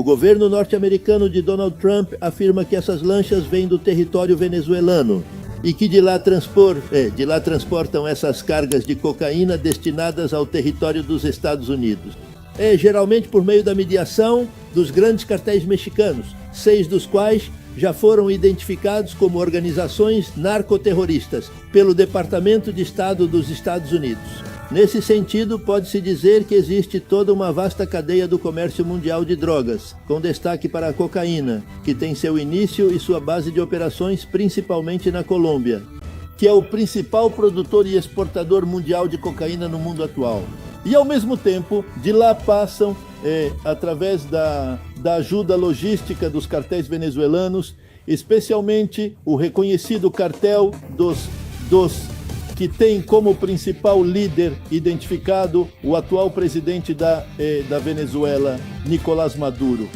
O governo norte-americano de Donald Trump afirma que essas lanchas vêm do território venezuelano e que de lá transportam essas cargas de cocaína destinadas ao território dos Estados Unidos. Geralmente por meio da mediação dos grandes cartéis mexicanos, 6 dos quais já foram identificados como organizações narcoterroristas pelo Departamento de Estado dos Estados Unidos. Nesse sentido, pode-se dizer que existe toda uma vasta cadeia do comércio mundial de drogas, com destaque para a cocaína, que tem seu início e sua base de operações principalmente na Colômbia, que é o principal produtor e exportador mundial de cocaína no mundo atual. E, ao mesmo tempo, de lá passam, através da ajuda logística dos cartéis venezuelanos, especialmente o reconhecido cartel dos que tem como principal líder identificado o atual presidente da Venezuela, Nicolás Maduro.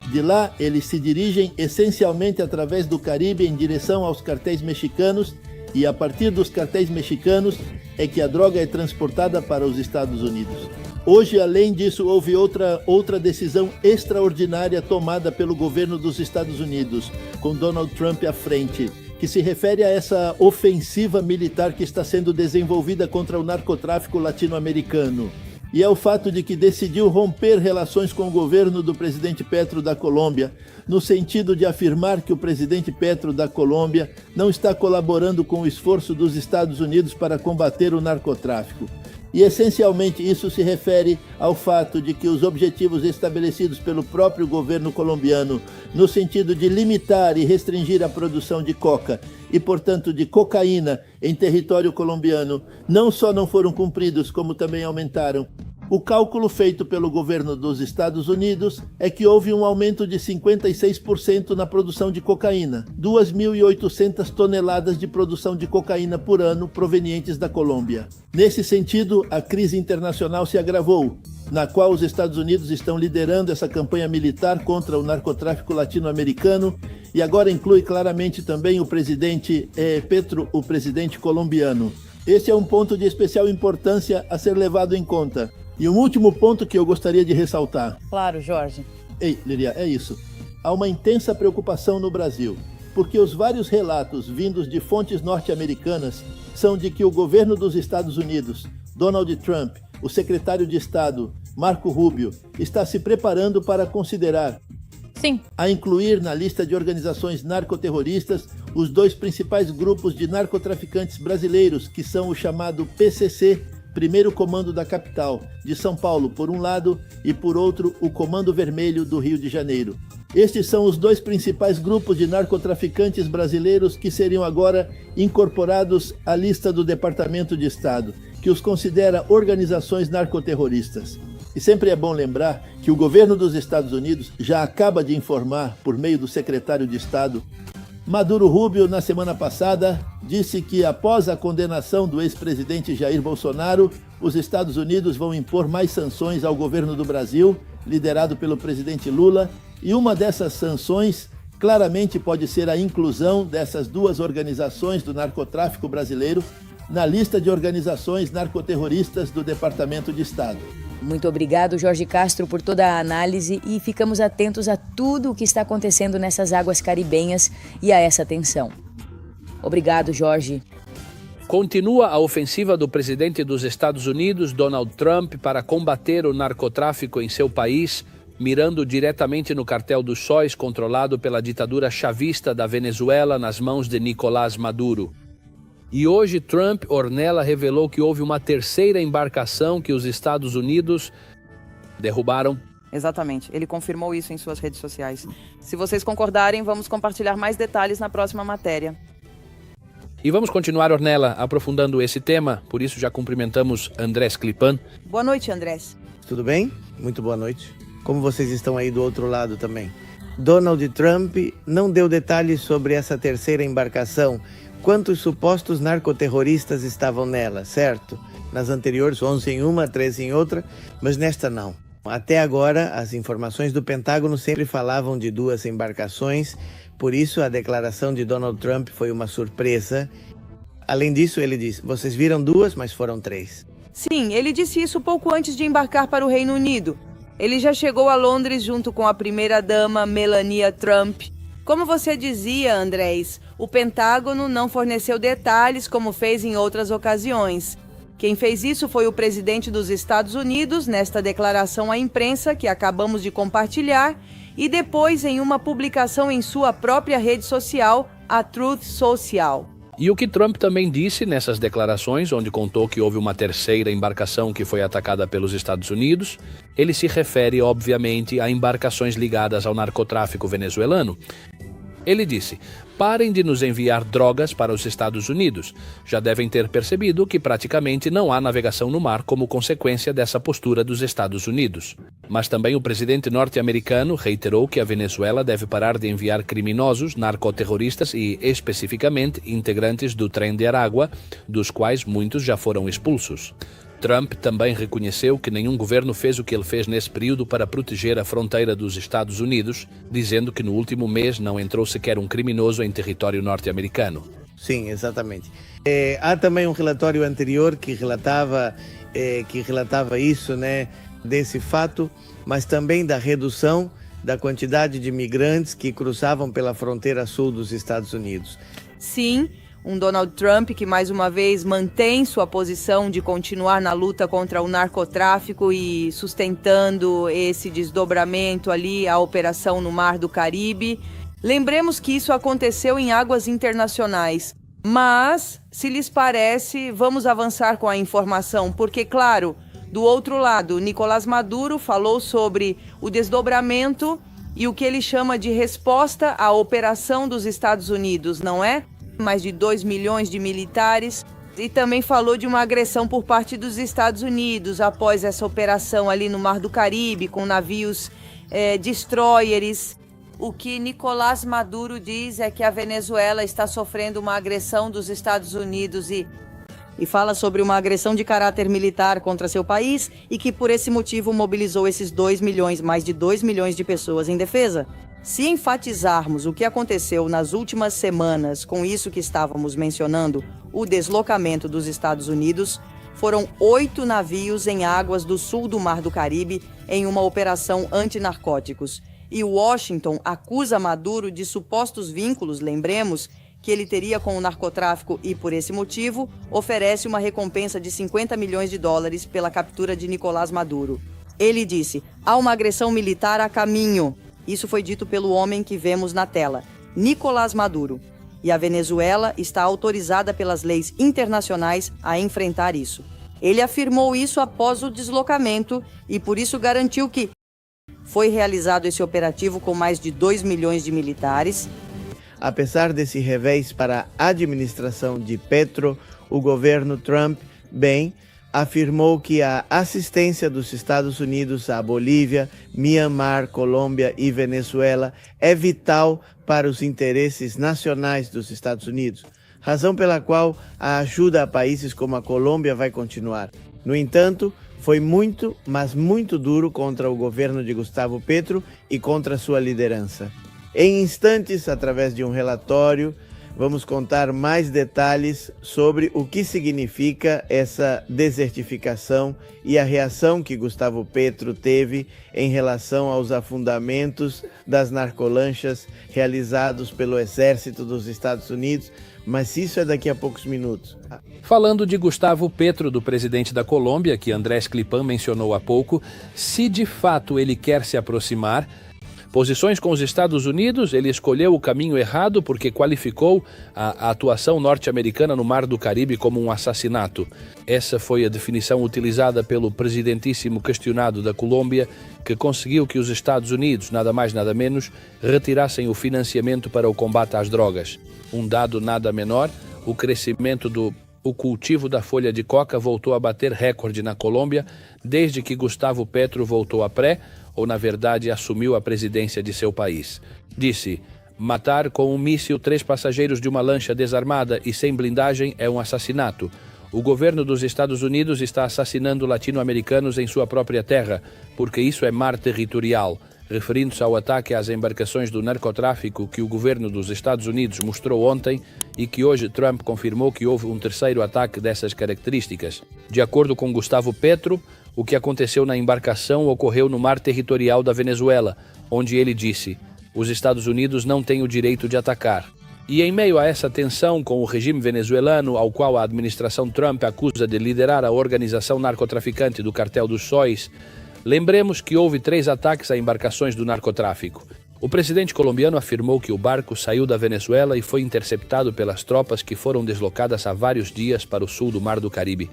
De lá, eles se dirigem essencialmente através do Caribe em direção aos cartéis mexicanos, e a partir dos cartéis mexicanos é que a droga é transportada para os Estados Unidos. Hoje, além disso, houve outra decisão extraordinária tomada pelo governo dos Estados Unidos, com Donald Trump à frente, que se refere a essa ofensiva militar que está sendo desenvolvida contra o narcotráfico latino-americano. E é o fato de que decidiu romper relações com o governo do presidente Petro da Colômbia, no sentido de afirmar que o presidente Petro da Colômbia não está colaborando com o esforço dos Estados Unidos para combater o narcotráfico. E, essencialmente, isso se refere ao fato de que os objetivos estabelecidos pelo próprio governo colombiano, no sentido de limitar e restringir a produção de coca e, portanto, de cocaína em território colombiano, não só não foram cumpridos, como também aumentaram. O cálculo feito pelo governo dos Estados Unidos é que houve um aumento de 56% na produção de cocaína, 2.800 toneladas de produção de cocaína por ano provenientes da Colômbia. Nesse sentido, a crise internacional se agravou, na qual os Estados Unidos estão liderando essa campanha militar contra o narcotráfico latino-americano, e agora inclui claramente também o presidente Petro, o presidente colombiano. Esse é um ponto de especial importância a ser levado em conta. E um último ponto que eu gostaria de ressaltar. Claro, Jorge. Líria, é isso. Há uma intensa preocupação no Brasil, porque os vários relatos vindos de fontes norte-americanas são de que o governo dos Estados Unidos, Donald Trump, o secretário de Estado, Marco Rubio, está se preparando para considerar a incluir na lista de organizações narcoterroristas os 2 principais grupos de narcotraficantes brasileiros, que são o chamado PCC, Primeiro Comando da Capital, de São Paulo, por um lado, e por outro, o Comando Vermelho do Rio de Janeiro. Estes são os 2 principais grupos de narcotraficantes brasileiros que seriam agora incorporados à lista do Departamento de Estado, que os considera organizações narcoterroristas. E sempre é bom lembrar que o governo dos Estados Unidos já acaba de informar, por meio do secretário de Estado, Maduro Rubio, na semana passada, disse que após a condenação do ex-presidente Jair Bolsonaro, os Estados Unidos vão impor mais sanções ao governo do Brasil, liderado pelo presidente Lula, e uma dessas sanções claramente pode ser a inclusão dessas 2 organizações do narcotráfico brasileiro na lista de organizações narcoterroristas do Departamento de Estado. Muito obrigado, Jorge Castro, por toda a análise, e ficamos atentos a tudo o que está acontecendo nessas águas caribenhas e a essa tensão. Obrigado, Jorge. Continua a ofensiva do presidente dos Estados Unidos, Donald Trump, para combater o narcotráfico em seu país, mirando diretamente no cartel dos sóis controlado pela ditadura chavista da Venezuela nas mãos de Nicolás Maduro. E hoje Trump, Ornella, revelou que houve uma 3ª embarcação que os Estados Unidos derrubaram. Exatamente, ele confirmou isso em suas redes sociais. Se vocês concordarem, vamos compartilhar mais detalhes na próxima matéria. E vamos continuar, Ornella, aprofundando esse tema, por isso já cumprimentamos Andrés Clipan. Boa noite, Andrés. Tudo bem? Muito boa noite. Como vocês estão aí do outro lado também? Donald Trump não deu detalhes sobre essa 3ª embarcação, quantos supostos narcoterroristas estavam nela, certo? Nas anteriores, 11 em uma, 13 em outra, mas nesta não. Até agora, as informações do Pentágono sempre falavam de 2 embarcações, por isso a declaração de Donald Trump foi uma surpresa. Além disso, ele disse, vocês viram 2, mas foram 3. Sim, ele disse isso pouco antes de embarcar para o Reino Unido. Ele já chegou a Londres junto com a primeira-dama Melania Trump. Como você dizia, Andrés, o Pentágono não forneceu detalhes como fez em outras ocasiões. Quem fez isso foi o presidente dos Estados Unidos nesta declaração à imprensa que acabamos de compartilhar e depois em uma publicação em sua própria rede social, a Truth Social. E o que Trump também disse nessas declarações, onde contou que houve uma terceira embarcação que foi atacada pelos Estados Unidos, ele se refere, obviamente, a embarcações ligadas ao narcotráfico venezuelano. Ele disse: parem de nos enviar drogas para os Estados Unidos. Já devem ter percebido que praticamente não há navegação no mar como consequência dessa postura dos Estados Unidos. Mas também o presidente norte-americano reiterou que a Venezuela deve parar de enviar criminosos, narcoterroristas e, especificamente, integrantes do Trem de Aragua, dos quais muitos já foram expulsos. Trump também reconheceu que nenhum governo fez o que ele fez nesse período para proteger a fronteira dos Estados Unidos, dizendo que no último mês não entrou sequer um criminoso em território norte-americano. Sim, exatamente. Há também um relatório anterior que relatava isso, né, desse fato, mas também da redução da quantidade de imigrantes que cruzavam pela fronteira sul dos Estados Unidos. Sim, um Donald Trump que mais uma vez mantém sua posição de continuar na luta contra o narcotráfico e sustentando esse desdobramento ali, a operação no Mar do Caribe. Lembremos que isso aconteceu em águas internacionais, mas, se lhes parece, vamos avançar com a informação, porque, claro, do outro lado, Nicolás Maduro falou sobre o desdobramento e o que ele chama de resposta à operação dos Estados Unidos, não é? Mais de 2 milhões de militares, e também falou de uma agressão por parte dos Estados Unidos após essa operação ali no Mar do Caribe, com navios destroyers. O que Nicolás Maduro diz é que a Venezuela está sofrendo uma agressão dos Estados Unidos e fala sobre uma agressão de caráter militar contra seu país e que por esse motivo mobilizou esses 2 milhões, mais de 2 milhões de pessoas em defesa. Se enfatizarmos o que aconteceu nas últimas semanas com isso que estávamos mencionando, o deslocamento dos Estados Unidos, foram 8 navios em águas do sul do Mar do Caribe em uma operação antinarcóticos. E Washington acusa Maduro de supostos vínculos, lembremos, que ele teria com o narcotráfico e, por esse motivo, oferece uma recompensa de $50 milhões pela captura de Nicolás Maduro. Ele disse: há uma agressão militar a caminho. Isso foi dito pelo homem que vemos na tela, Nicolás Maduro. E a Venezuela está autorizada pelas leis internacionais a enfrentar isso. Ele afirmou isso após o deslocamento e por isso garantiu que foi realizado esse operativo com mais de 2 milhões de militares. Apesar desse revés para a administração de Petro, o governo Trump, afirmou que a assistência dos Estados Unidos à Bolívia, Mianmar, Colômbia e Venezuela é vital para os interesses nacionais dos Estados Unidos, razão pela qual a ajuda a países como a Colômbia vai continuar. No entanto, foi muito, mas muito duro contra o governo de Gustavo Petro e contra sua liderança. Em instantes, através de um relatório, vamos contar mais detalhes sobre o que significa essa desertificação e a reação que Gustavo Petro teve em relação aos afundamentos das narcolanchas realizados pelo Exército dos Estados Unidos, mas isso é daqui a poucos minutos. Falando de Gustavo Petro, do presidente da Colômbia, que Andrés Clipan mencionou há pouco, se de fato ele quer se aproximar posições com os Estados Unidos, ele escolheu o caminho errado porque qualificou a atuação norte-americana no Mar do Caribe como um assassinato. Essa foi a definição utilizada pelo presidentíssimo questionado da Colômbia, que conseguiu que os Estados Unidos, nada mais nada menos, retirassem o financiamento para o combate às drogas. Um dado nada menor, o cultivo da folha de coca voltou a bater recorde na Colômbia desde que Gustavo Petro voltou à ou na verdade assumiu a presidência de seu país. Disse: matar com um míssil 3 passageiros de uma lancha desarmada e sem blindagem é um assassinato. O governo dos Estados Unidos está assassinando latino-americanos em sua própria terra, porque isso é mar territorial. referindo-se ao ataque às embarcações do narcotráfico que o governo dos Estados Unidos mostrou ontem e que hoje Trump confirmou que houve um terceiro ataque dessas características. De acordo com Gustavo Petro, o que aconteceu na embarcação ocorreu no mar territorial da Venezuela, onde ele disse: os Estados Unidos não têm o direito de atacar. E em meio a essa tensão com o regime venezuelano, ao qual a administração Trump acusa de liderar a organização narcotraficante do Cartel dos Sóis, lembremos que houve 3 ataques a embarcações do narcotráfico. O presidente colombiano afirmou que o barco saiu da Venezuela e foi interceptado pelas tropas que foram deslocadas há vários dias para o sul do Mar do Caribe.